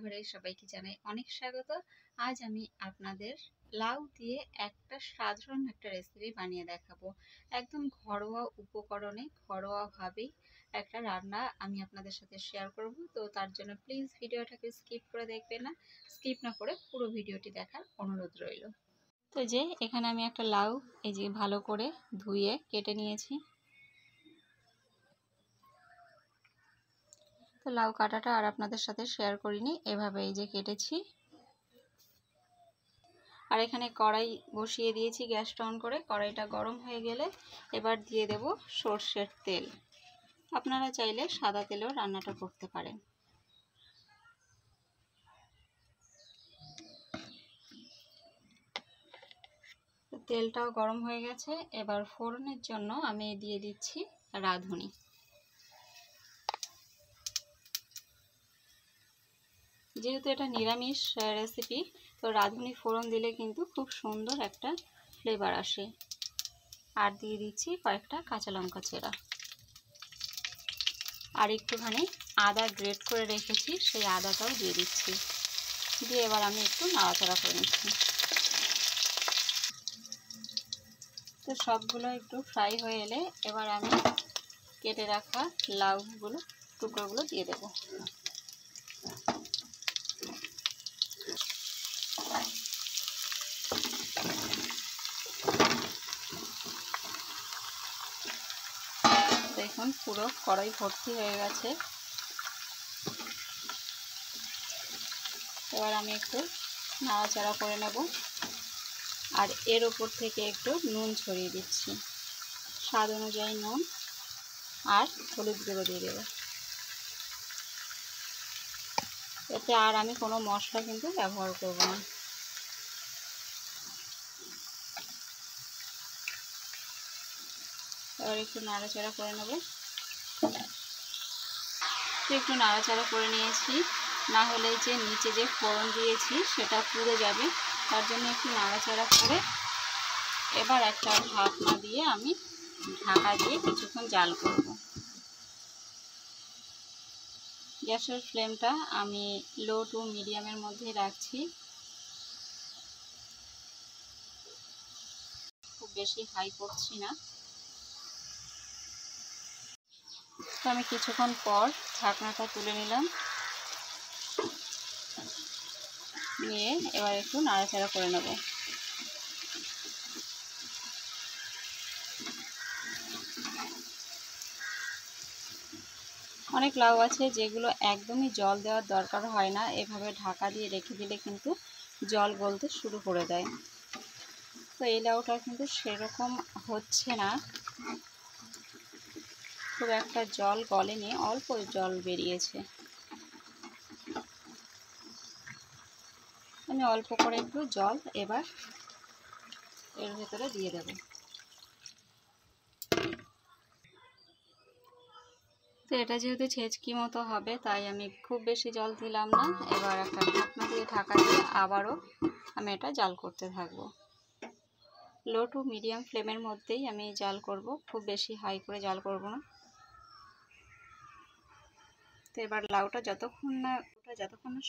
রান্নাঘরে সবাইকে জানাই অনেক স্বাগত। আজ আমি আপনাদের লাউ দিয়ে সাধারণ একটা রেসিপি বানিয়ে দেখাবো। একদম ঘরোয়া উপকরণে ঘরোয়াভাবেই একটা রান্না আমি আপনাদের সাথে শেয়ার করব। তো তার জন্য প্লিজ ভিডিওটাকে স্কিপ করে দেখবেন না, স্কিপ না করে পুরো ভিডিওটি দেখার অনুরোধ রইল। তো যে এখানে আমি একটা লাউ এই যে ভালো করে ধুয়ে কেটে নিয়েছি। তো লাউ কাটাটা আর আপনাদের সাথে শেয়ার করিনি, এভাবে এই যে কেটেছি। আর এখানে কড়াই বসিয়ে দিয়েছি, গ্যাসটা অন করে। কড়াইটা গরম হয়ে গেলে এবার দিয়ে দেব সর্ষের তেল। আপনারা চাইলে সাদা তেলেও রান্নাটা করতে পারেন। তেলটাও গরম হয়ে গেছে। এবার ফোড়নের জন্য আমি দিয়ে দিচ্ছি রাঁধুনি। যেহেতু এটা নিরামিষ রেসিপি, তো রাঁধুনি ফোড়ন দিলে কিন্তু খুব সুন্দর একটা ফ্লেভার আসে। আর দিয়ে দিচ্ছি কয়েকটা কাঁচা লঙ্কা চেরা, আর একটুখানি আদা গ্রেট করে রেখেছি, সেই আদাটাও দিয়ে দিচ্ছি। দিয়ে এবার আমি একটু নাড়াচাড়া করে নিচ্ছি। তো সবগুলো একটু ফ্রাই হয়ে এলে এবার আমি কেটে রাখা লাউগুলো টুকরোগুলো দিয়ে দেব। দেখুন পুরো কড়াই ভর্তি হয়ে গেছে। এবার আমি একটু নাড়াচাড়া করে নেব, আর এর ওপর থেকে একটু নুন ছড়িয়ে দিচ্ছি। স্বাদ অনুযায়ী নুন আর হলুদ গুঁড়ো দিয়ে দেবো। এতে আর আমি কোনো মশলা কিন্তু ব্যবহার করব না। এবার একটু নাড়াচাড়া করে নেব। একটু নাড়াচাড়া করে নিয়েছি, না হলে যে নিচে যে ফোড়ন দিয়েছি সেটা পুড়ে যাবে। তার জন্য একটু নাড়াচাড়া করে এবার একটা ঢাকনা দিয়ে আমি ঢাকা দিয়ে কিছুক্ষণ জাল করব। গ্যাসের ফ্লেমটা আমি লো টু মিডিয়ামের মধ্যে রাখছি, খুব বেশি হাই করছি না। তো আমি কিছুক্ষণ পর ঢাকনাটা তুলে নিলাম, নিয়ে এবার একটু নাড়াচাড়া করে নেব। অনেক লাউ আছে যেগুলো একদমই জল দেওয়ার দরকার হয় না, এভাবে ঢাকা দিয়ে রেখে দিলে কিন্তু জল গলতে শুরু করে দেয়। তো এই লাউটা কিন্তু সেরকম হচ্ছে না, খুব একটা জল গলেনি, অল্প জল বেরিয়েছে। আমি অল্প করে একটু জল এবার এর ভেতরে দিয়ে দেব। তো এটা যেহেতু ছেঁচকি মতো হবে, তাই আমি খুব বেশি জল দিলাম না। এবার একটা ঢাকনা দিয়ে ঢাকা দিয়ে আবারও আমি এটা জাল করতে থাকবো। লো টু মিডিয়াম ফ্লেমের মধ্যেই আমি জাল করব, খুব বেশি হাই করে জাল করব না। তো এবার লাউটা যতক্ষণ না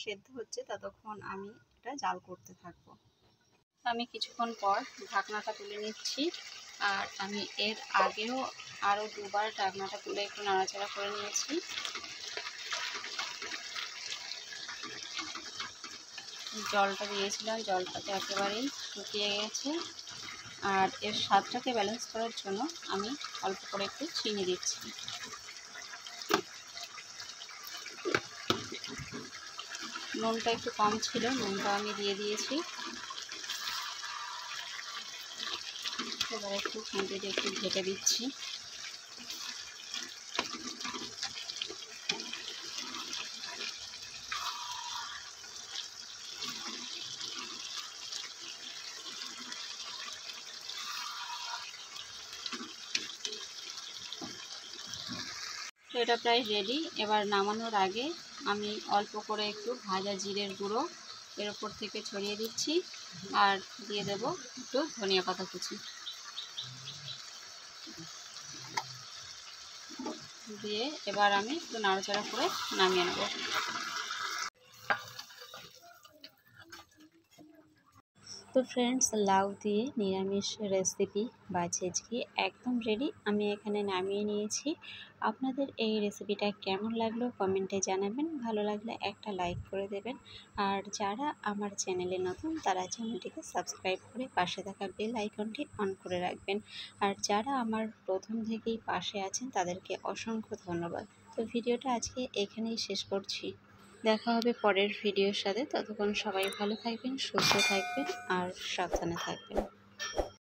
সেদ্ধ হচ্ছে ততক্ষণ আমি এটা জাল করতে থাকবো। আমি কিছুক্ষণ পর ঢাকনাটা তুলে নিচ্ছি, আর আমি এর আগেও আরও দুবার ঢাকনাটা তুলে একটু নাড়াচাড়া করে নিয়েছি। জলটা দিয়েছিলাম, জলটাতে একেবারেই শুকিয়ে গেছে। আর এর স্বাদটাকে ব্যালেন্স করার জন্য আমি অল্প করে একটু চিনি দিচ্ছি। নুনটা একটু কম ছিল, নুনটা আমি দিয়ে দিয়েছি। এবার একটু খুঁজে দিয়ে একটু ঢেকে দিচ্ছি। তো এটা প্রায় রেডি। এবার নামানোর আগে আমি অল্প করে একটু ভাজা জিরের গুঁড়ো এর ওপর থেকে ছড়িয়ে দিচ্ছি, আর দিয়ে দেব একটু ধনিয়া পাতা কুচি। দিয়ে এবার আমি একটু নাড়াচাড়া করে নামিয়ে নেব। তো ফ্রেন্ডস, লাউ দিয়ে নিরামিষ রেসিপি বা ছেচকি একদম রেডি। আমি এখানে নামিয়ে নিয়েছি। আপনাদের এই রেসিপিটা কেমন লাগলো কমেন্টে জানাবেন। ভালো লাগলে একটা লাইক করে দেবেন। আর যারা আমার চ্যানেলে নতুন তারা চ্যানেলটিকে সাবস্ক্রাইব করে পাশে থাকা বেল আইকনটি অন করে রাখবেন। আর যারা আমার প্রথম থেকেই পাশে আছেন তাদেরকে অসংখ্য ধন্যবাদ। তো ভিডিওটা আজকে এখানেই শেষ করছি। দেখা হবে পরের ভিডিওর সাথে। ততক্ষণ সবাই ভালো থাকবেন, সুস্থ থাকবেন আর সাবধানে থাকবেন।